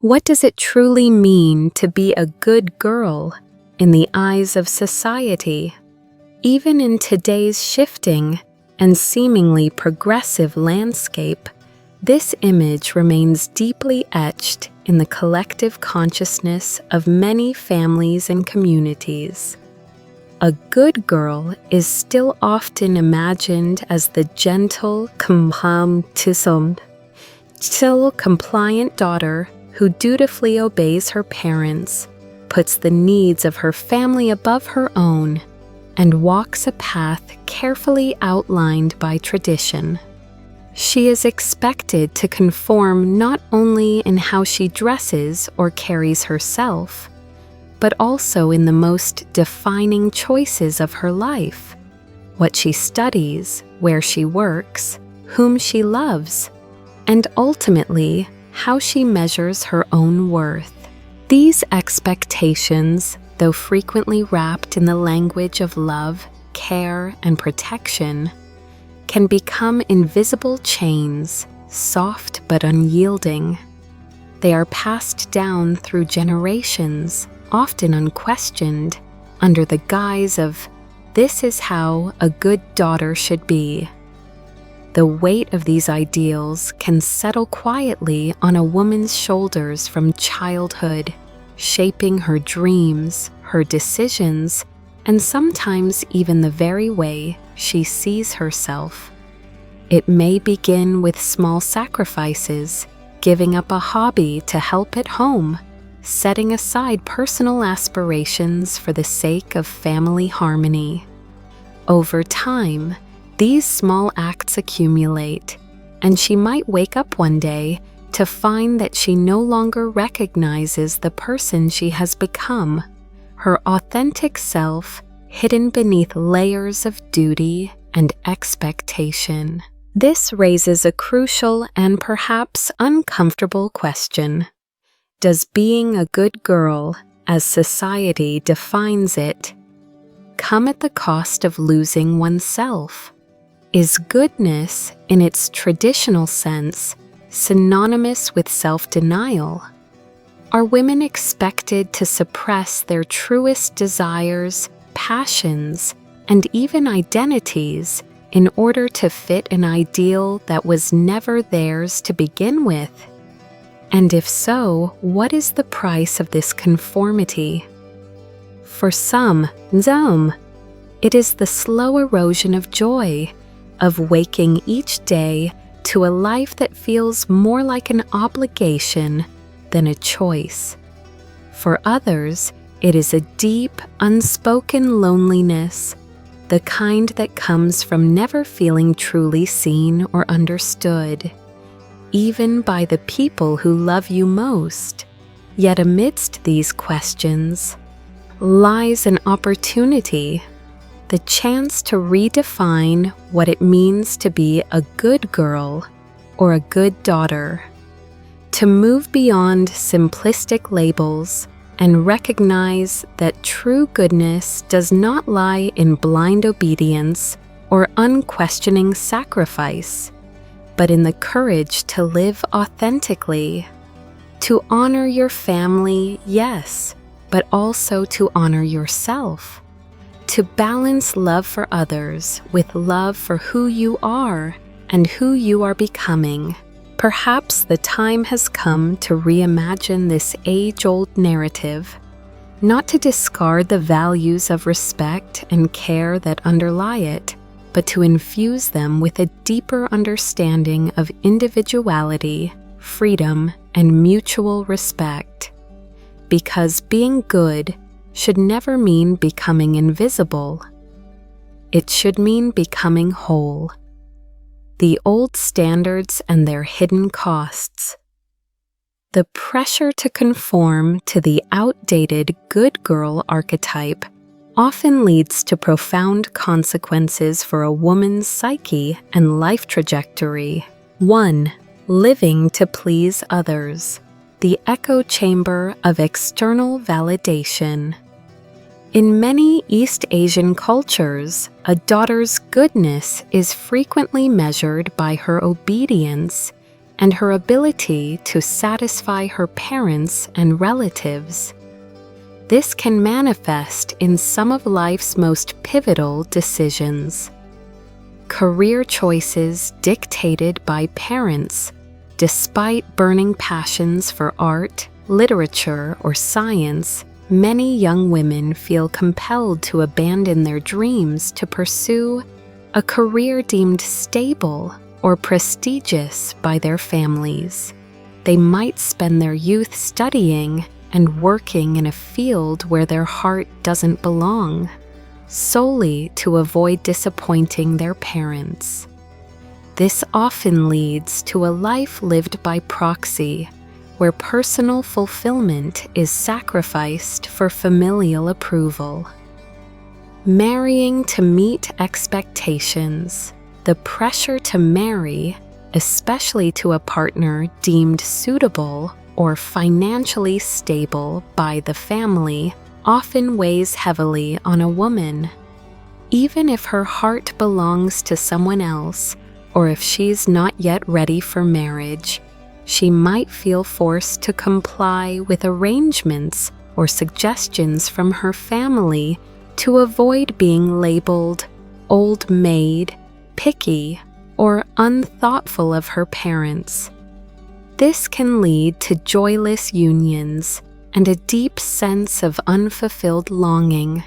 What does it truly mean to be a good girl in the eyes of society? Even in today's shifting and seemingly progressive landscape, this image remains deeply etched in the collective consciousness of many families and communities. A good girl is still often imagined as the gentle, still compliant daughter who dutifully obeys her parents, puts the needs of her family above her own, and walks a path carefully outlined by tradition. She is expected to conform not only in how she dresses or carries herself, but also in the most defining choices of her life: what she studies, where she works, whom she loves, and ultimately, how she measures her own worth. These expectations, though frequently wrapped in the language of love, care, and protection, can become invisible chains, soft but unyielding. They are passed down through generations, often unquestioned, under the guise of, "This is how a good daughter should be." The weight of these ideals can settle quietly on a woman's shoulders from childhood, shaping her dreams, her decisions, and sometimes even the very way she sees herself. It may begin with small sacrifices, giving up a hobby to help at home, setting aside personal aspirations for the sake of family harmony. Over time, these small acts accumulate, and she might wake up one day to find that she no longer recognizes the person she has become, her authentic self hidden beneath layers of duty and expectation. This raises a crucial and perhaps uncomfortable question. Does being a good girl, as society defines it, come at the cost of losing oneself? Is goodness, in its traditional sense, synonymous with self-denial? Are women expected to suppress their truest desires, passions, and even identities in order to fit an ideal that was never theirs to begin with? And if so, what is the price of this conformity? For some, it is the slow erosion of joy, of waking each day to a life that feels more like an obligation than a choice. For others, it is a deep, unspoken loneliness, the kind that comes from never feeling truly seen or understood, even by the people who love you most. Yet amidst these questions lies an opportunity, the chance to redefine what it means to be a good girl or a good daughter, to move beyond simplistic labels and recognize that true goodness does not lie in blind obedience or unquestioning sacrifice, but in the courage to live authentically, to honor your family, yes, but also to honor yourself, to balance love for others with love for who you are and who you are becoming. Perhaps the time has come to reimagine this age-old narrative, not to discard the values of respect and care that underlie it, but to infuse them with a deeper understanding of individuality, freedom, and mutual respect. Because being good should never mean becoming invisible. It should mean becoming whole. The old standards and their hidden costs. The pressure to conform to the outdated good girl archetype often leads to profound consequences for a woman's psyche and life trajectory. 1. Living to please others. The echo chamber of external validation. In many East Asian cultures, a daughter's goodness is frequently measured by her obedience and her ability to satisfy her parents and relatives. This can manifest in some of life's most pivotal decisions. Career choices dictated by parents, despite burning passions for art, literature, or science, many young women feel compelled to abandon their dreams to pursue a career deemed stable or prestigious by their families. They might spend their youth studying and working in a field where their heart doesn't belong, solely to avoid disappointing their parents. This often leads to a life lived by proxy, where personal fulfillment is sacrificed for familial approval. Marrying to meet expectations. The pressure to marry, especially to a partner deemed suitable or financially stable by the family, often weighs heavily on a woman. Even if her heart belongs to someone else, or if she's not yet ready for marriage, she might feel forced to comply with arrangements or suggestions from her family to avoid being labeled old maid, picky, or unthoughtful of her parents. This can lead to joyless unions and a deep sense of unfulfilled longing.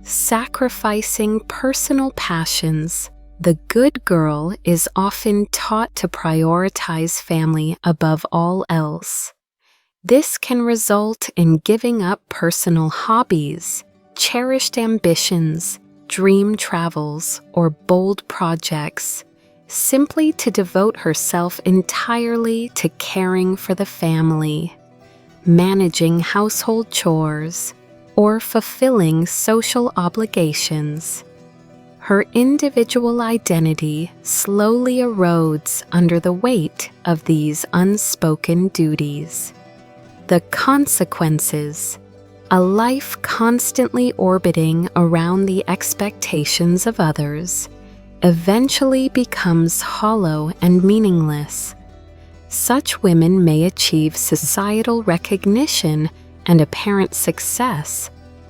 Sacrificing personal passions, the good girl is often taught to prioritize family above all else. This can result in giving up personal hobbies, cherished ambitions, dream travels, or bold projects, simply to devote herself entirely to caring for the family, managing household chores, or fulfilling social obligations. Her individual identity slowly erodes under the weight of these unspoken duties. The consequences: a life constantly orbiting around the expectations of others eventually becomes hollow and meaningless. Such women may achieve societal recognition and apparent success,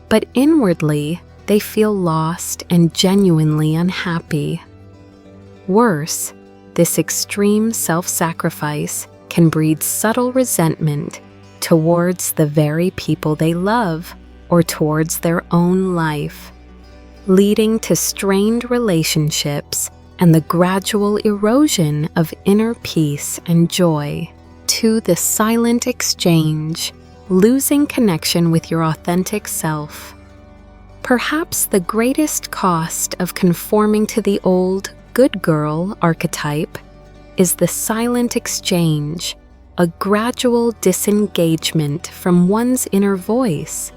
but inwardly they feel lost and genuinely unhappy. Worse, this extreme self-sacrifice can breed subtle resentment towards the very people they love or towards their own life, leading to strained relationships and the gradual erosion of inner peace and joy. To the silent exchange, losing connection with your authentic self. Perhaps the greatest cost of conforming to the old good girl archetype is the silent exchange, a gradual disengagement from one's inner voice,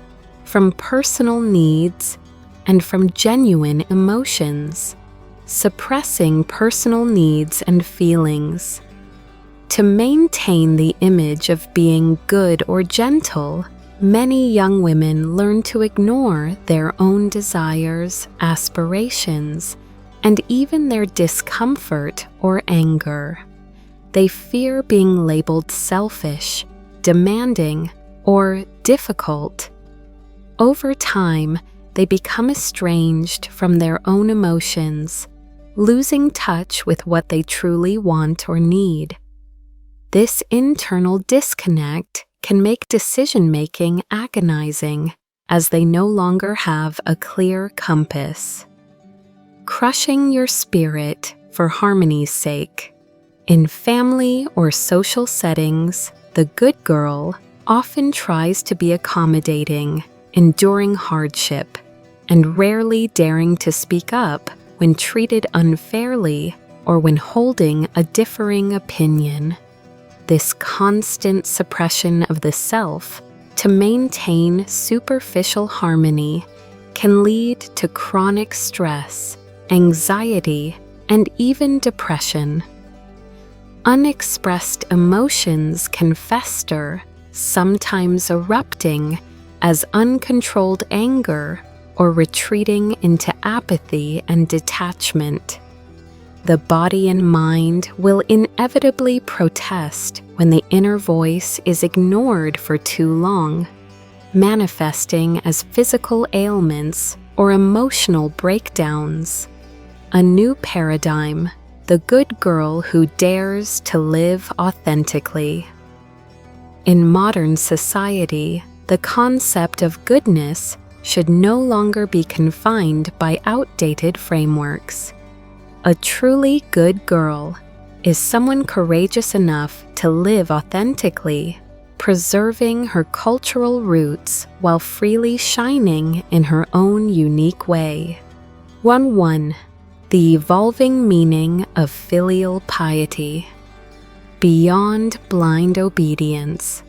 from personal needs, and from genuine emotions, suppressing personal needs and feelings. To maintain the image of being good or gentle, many young women learn to ignore their own desires, aspirations, and even their discomfort or anger. They fear being labeled selfish, demanding, or difficult. Over time, they become estranged from their own emotions, losing touch with what they truly want or need. This internal disconnect can make decision-making agonizing, as they no longer have a clear compass. Crushing your spirit for harmony's sake. In family or social settings, the good girl often tries to be accommodating, enduring hardship, and rarely daring to speak up when treated unfairly or when holding a differing opinion. This constant suppression of the self to maintain superficial harmony can lead to chronic stress, anxiety, and even depression. Unexpressed emotions can fester, sometimes erupting as uncontrolled anger or retreating into apathy and detachment. The body and mind will inevitably protest when the inner voice is ignored for too long, manifesting as physical ailments or emotional breakdowns. A new paradigm, the good girl who dares to live authentically. In modern society, the concept of goodness should no longer be confined by outdated frameworks. A truly good girl is someone courageous enough to live authentically, preserving her cultural roots while freely shining in her own unique way. 1. The evolving meaning of filial piety. Beyond blind obedience.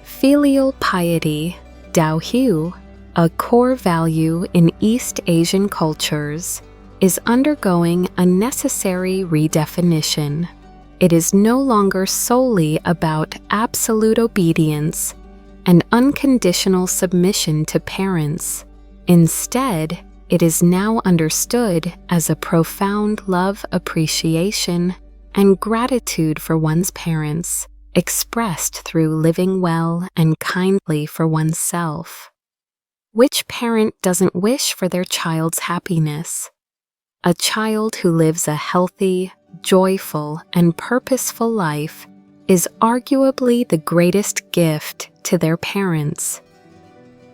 Filial piety, Dao Hu, a core value in East Asian cultures, is undergoing a necessary redefinition. It is no longer solely about absolute obedience and unconditional submission to parents. Instead, it is now understood as a profound love, appreciation, and gratitude for one's parents, expressed through living well and kindly for oneself. Which parent doesn't wish for their child's happiness? A child who lives a healthy, joyful, and purposeful life is arguably the greatest gift to their parents.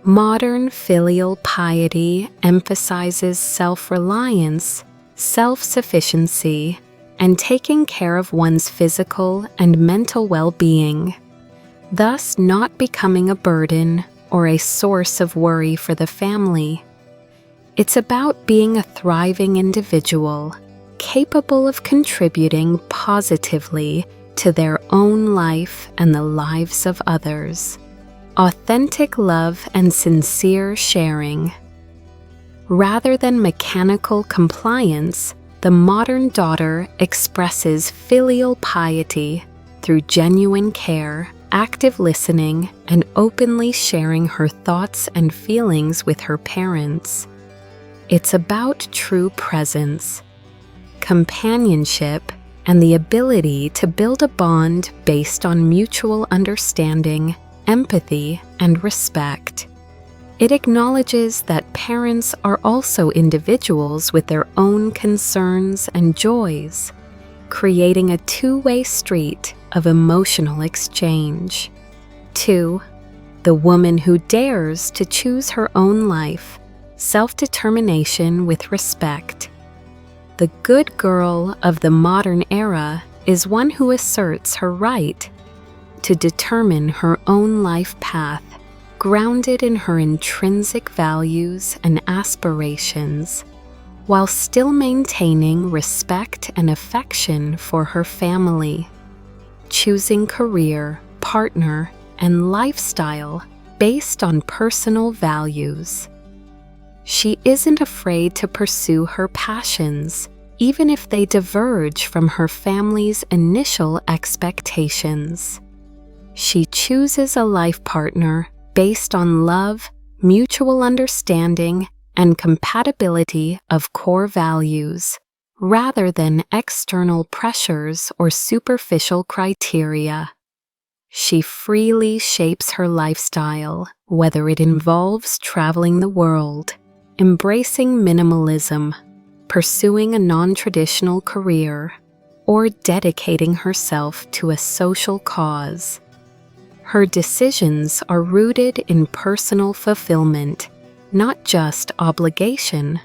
Modern filial piety emphasizes self-reliance, self-sufficiency, and taking care of one's physical and mental well-being, thus not becoming a burden or a source of worry for the family. It's about being a thriving individual, capable of contributing positively to their own life and the lives of others. Authentic love and sincere sharing. Rather than mechanical compliance, the modern daughter expresses filial piety through genuine care, active listening, and openly sharing her thoughts and feelings with her parents. It's about true presence, companionship, and the ability to build a bond based on mutual understanding, empathy, and respect. It acknowledges that parents are also individuals with their own concerns and joys, creating a two-way street of emotional exchange. 2. The woman who dares to choose her own life, self-determination with respect. The good girl of the modern era is one who asserts her right to determine her own life path, grounded in her intrinsic values and aspirations, while still maintaining respect and affection for her family, choosing career, partner, and lifestyle based on personal values. She isn't afraid to pursue her passions, even if they diverge from her family's initial expectations. She chooses a life partner based on love, mutual understanding, and compatibility of core values, rather than external pressures or superficial criteria. She freely shapes her lifestyle, whether it involves traveling the world, embracing minimalism, pursuing a non-traditional career, or dedicating herself to a social cause. Her decisions are rooted in personal fulfillment, not just obligation.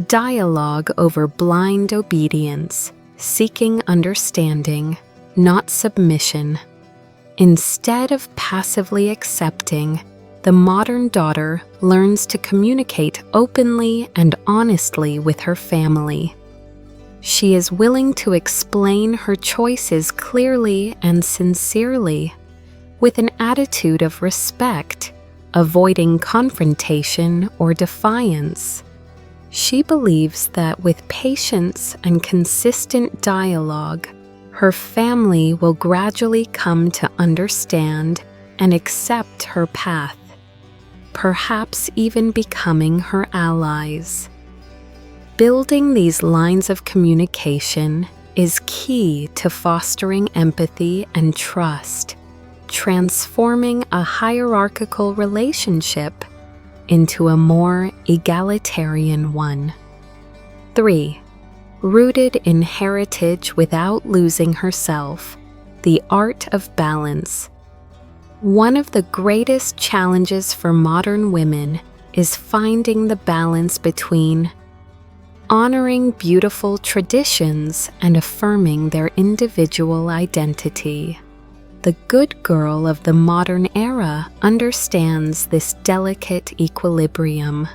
Dialogue over blind obedience, seeking understanding, not submission. Instead of passively accepting, the modern daughter learns to communicate openly and honestly with her family. She is willing to explain her choices clearly and sincerely, with an attitude of respect, avoiding confrontation or defiance. She believes that with patience and consistent dialogue, her family will gradually come to understand and accept her path, perhaps even becoming her allies. Building these lines of communication is key to fostering empathy and trust, transforming a hierarchical relationship into a more egalitarian one. 3. Rooted in heritage without losing herself, the art of balance. One of the greatest challenges for modern women is finding the balance between honoring beautiful traditions and affirming their individual identity. The good girl of the modern era understands this delicate equilibrium.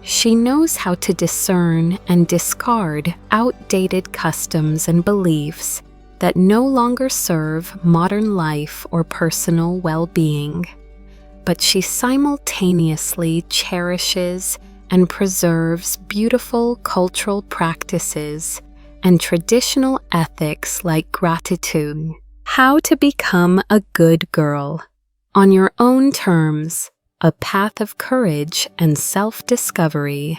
She knows how to discern and discard outdated customs and beliefs that no longer serve modern life or personal well-being, but she simultaneously cherishes and preserves beautiful cultural practices and traditional ethics like gratitude. How to become a good girl. On your own terms, a path of courage and self-discovery.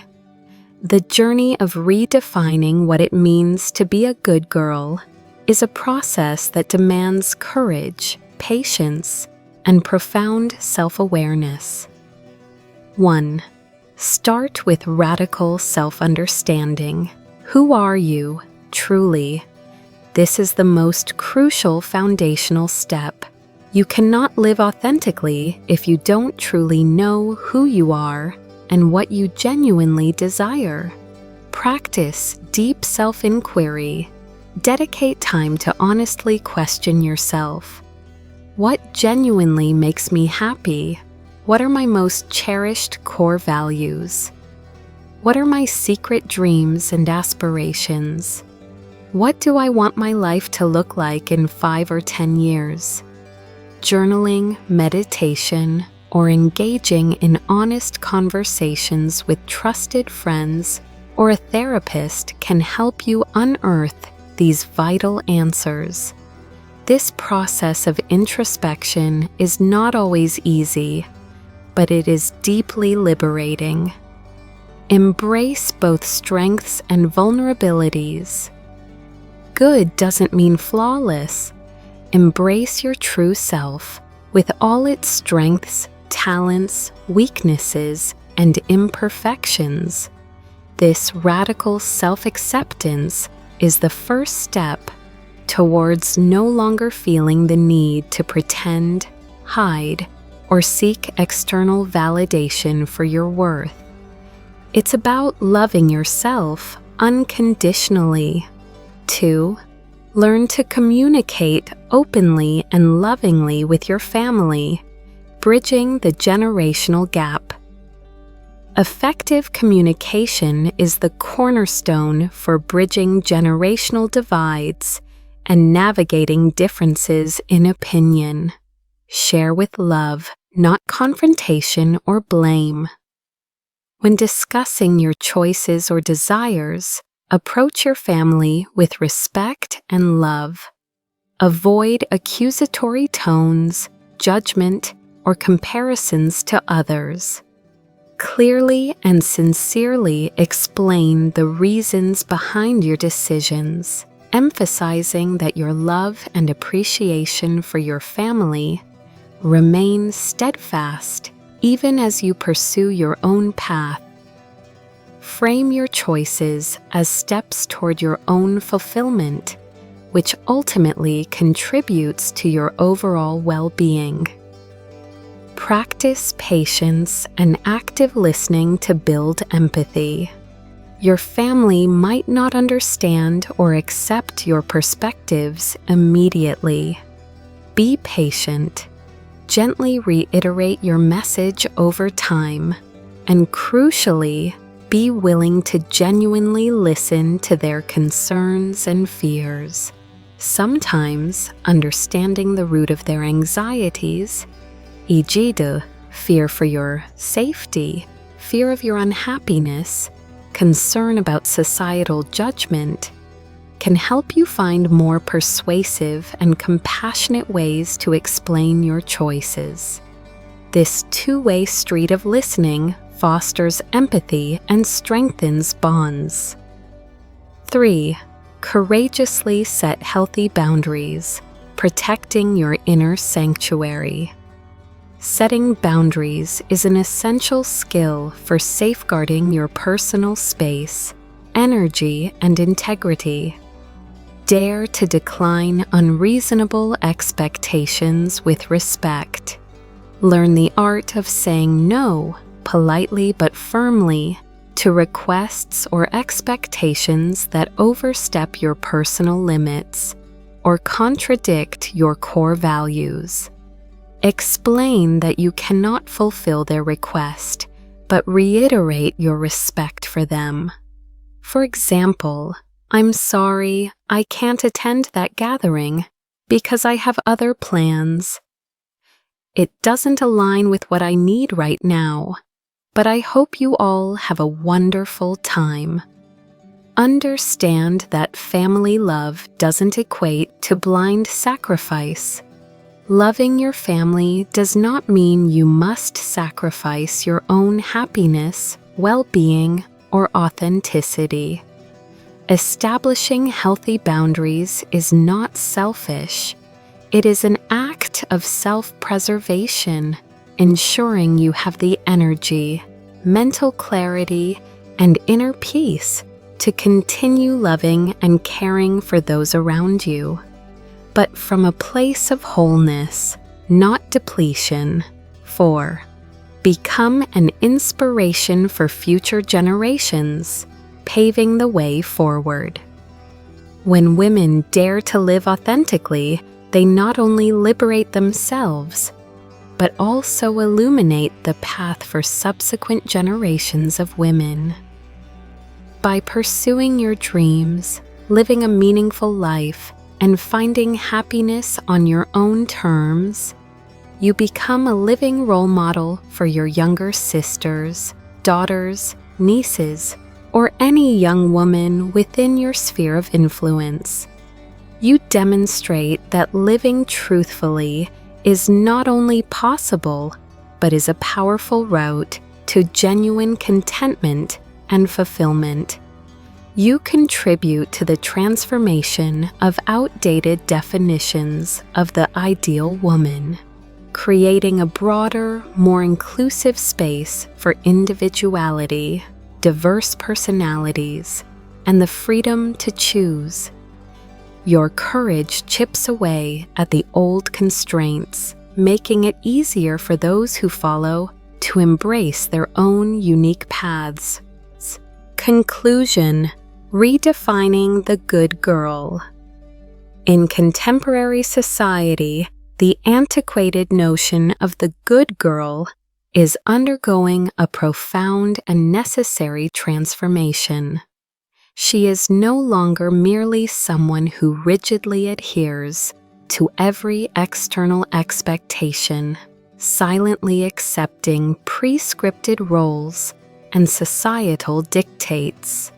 The journey of redefining what it means to be a good girl is a process that demands courage, patience, and profound self-awareness. 1. Start with radical self-understanding. Who are you, truly? This is the most crucial foundational step. You cannot live authentically if you don't truly know who you are and what you genuinely desire. Practice deep self-inquiry. Dedicate time to honestly question yourself. What genuinely makes me happy? What are my most cherished core values? What are my secret dreams and aspirations? What do I want my life to look like in 5 or 10 years? Journaling, meditation, or engaging in honest conversations with trusted friends or a therapist can help you unearth these vital answers. This process of introspection is not always easy, but it is deeply liberating. Embrace both strengths and vulnerabilities. Good doesn't mean flawless. Embrace your true self with all its strengths, talents, weaknesses, and imperfections. This radical self-acceptance is the first step towards no longer feeling the need to pretend, hide, or seek external validation for your worth. It's about loving yourself unconditionally. 2. Learn to communicate openly and lovingly with your family, bridging the generational gap. Effective communication is the cornerstone for bridging generational divides and navigating differences in opinion. Share with love, not confrontation or blame. When discussing your choices or desires, approach your family with respect and love. Avoid accusatory tones, judgment, or comparisons to others. Clearly and sincerely explain the reasons behind your decisions, emphasizing that your love and appreciation for your family remain steadfast even as you pursue your own path. Frame your choices as steps toward your own fulfillment, which ultimately contributes to your overall well-being. Practice patience and active listening to build empathy. Your family might not understand or accept your perspectives immediately. Be patient. Gently reiterate your message over time, and crucially, be willing to genuinely listen to their concerns and fears. Sometimes, understanding the root of their anxieties, e.g., the fear for your safety, fear of your unhappiness, concern about societal judgment, can help you find more persuasive and compassionate ways to explain your choices. This two-way street of listening fosters empathy and strengthens bonds. 3. Courageously set healthy boundaries, protecting your inner sanctuary. Setting boundaries is an essential skill for safeguarding your personal space, energy, and integrity. Dare to decline unreasonable expectations with respect. Learn the art of saying no, politely but firmly, to requests or expectations that overstep your personal limits or contradict your core values. Explain that you cannot fulfill their request, but reiterate your respect for them. For example, "I'm sorry, I can't attend that gathering because I have other plans. It doesn't align with what I need right now, but I hope you all have a wonderful time." Understand that family love doesn't equate to blind sacrifice. Loving your family does not mean you must sacrifice your own happiness, well-being, or authenticity. Establishing healthy boundaries is not selfish. It is an act of self-preservation, ensuring you have the energy, mental clarity, and inner peace to continue loving and caring for those around you, but from a place of wholeness, not depletion. 4. Become an inspiration for future generations, paving the way forward. When women dare to live authentically, they not only liberate themselves, but also illuminate the path for subsequent generations of women. By pursuing your dreams, living a meaningful life, and finding happiness on your own terms, you become a living role model for your younger sisters, daughters, nieces, or any young woman within your sphere of influence. You demonstrate that living truthfully is not only possible, but is a powerful route to genuine contentment and fulfillment. You contribute to the transformation of outdated definitions of the ideal woman, creating a broader, more inclusive space for individuality, diverse personalities, and the freedom to choose. Your courage chips away at the old constraints, making it easier for those who follow to embrace their own unique paths. Conclusion: redefining the good girl. In contemporary society, the antiquated notion of the good girl is undergoing a profound and necessary transformation. She is no longer merely someone who rigidly adheres to every external expectation, silently accepting prescripted roles and societal dictates.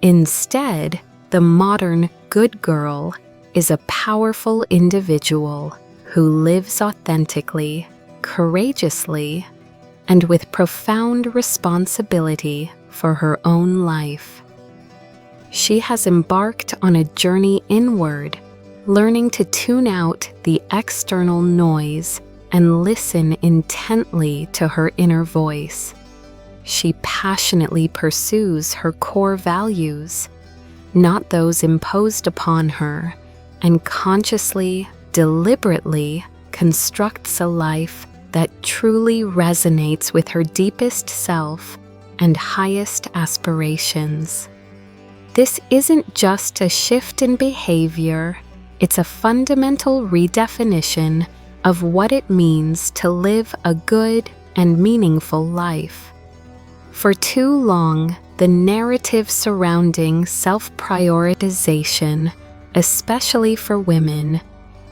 Instead, the modern good girl is a powerful individual who lives authentically, courageously, and with profound responsibility for her own life. She has embarked on a journey inward, learning to tune out the external noise and listen intently to her inner voice. She passionately pursues her core values, not those imposed upon her, and consciously, deliberately constructs a life that truly resonates with her deepest self and highest aspirations. This isn't just a shift in behavior, it's a fundamental redefinition of what it means to live a good and meaningful life. For too long, the narrative surrounding self-prioritization, especially for women,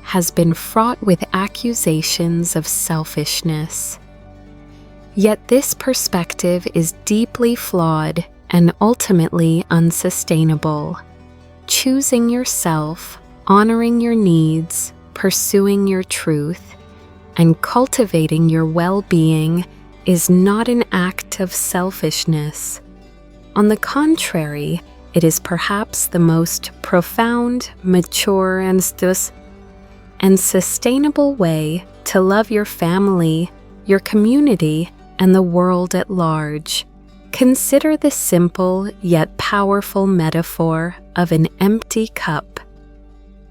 has been fraught with accusations of selfishness. Yet this perspective is deeply flawed and ultimately unsustainable. Choosing yourself, honoring your needs, pursuing your truth, and cultivating your well-being is not an act of selfishness. On the contrary, it is perhaps the most profound, mature, and sustainable way to love your family, your community, and the world at large. Consider the simple yet powerful metaphor of an empty cup.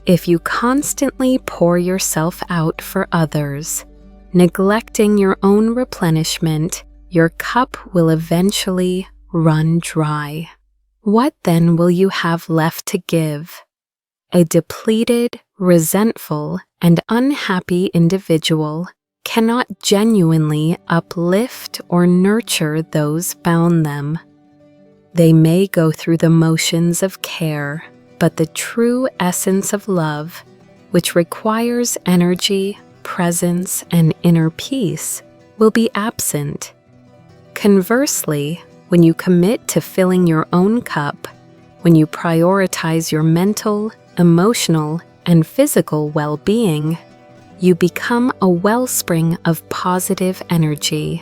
If you constantly pour yourself out for others, neglecting your own replenishment, your cup will eventually run dry. What then will you have left to give? A depleted, resentful, and unhappy individual cannot genuinely uplift or nurture those bound them. They may go through the motions of care, but the true essence of love, which requires energy, presence, and inner peace, will be absent. Conversely, when you commit to filling your own cup, when you prioritize your mental, emotional, and physical well-being, you become a wellspring of positive energy.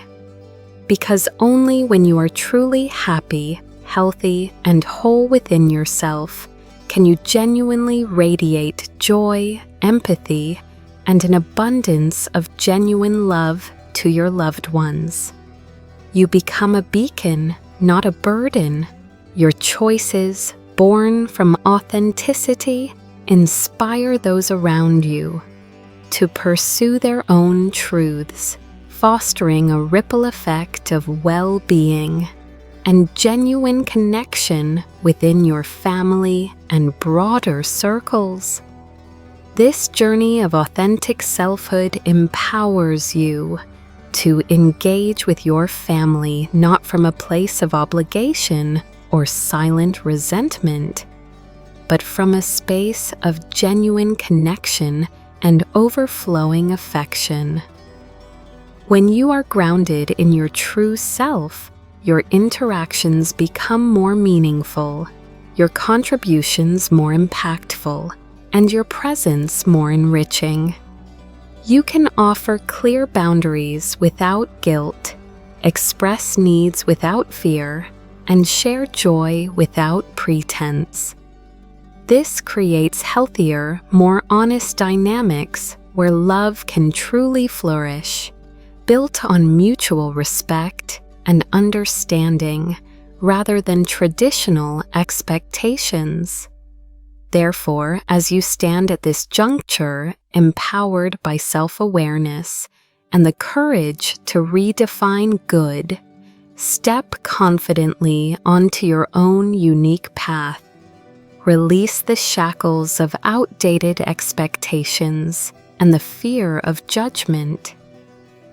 Because only when you are truly happy, healthy, and whole within yourself can you genuinely radiate joy, empathy, and an abundance of genuine love to your loved ones. You become a beacon, not a burden. Your choices, born from authenticity, inspire those around you to pursue their own truths, fostering a ripple effect of well-being and genuine connection within your family and broader circles. This journey of authentic selfhood empowers you to engage with your family not from a place of obligation or silent resentment, but from a space of genuine connection and overflowing affection. When you are grounded in your true self, your interactions become more meaningful, your contributions more impactful, and your presence more enriching. You can offer clear boundaries without guilt, express needs without fear, and share joy without pretense. This creates healthier, more honest dynamics where love can truly flourish, built on mutual respect and understanding rather than traditional expectations. Therefore, as you stand at this juncture, empowered by self-awareness and the courage to redefine good, step confidently onto your own unique path. Release the shackles of outdated expectations and the fear of judgment.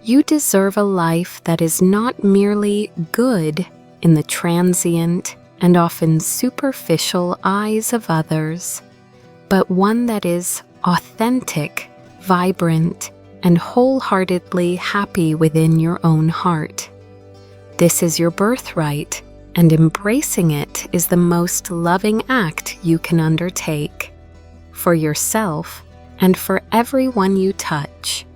You deserve a life that is not merely good in the transient and often superficial eyes of others, but one that is authentic, vibrant, and wholeheartedly happy within your own heart. This is your birthright, and embracing it is the most loving act you can undertake, for yourself and for everyone you touch.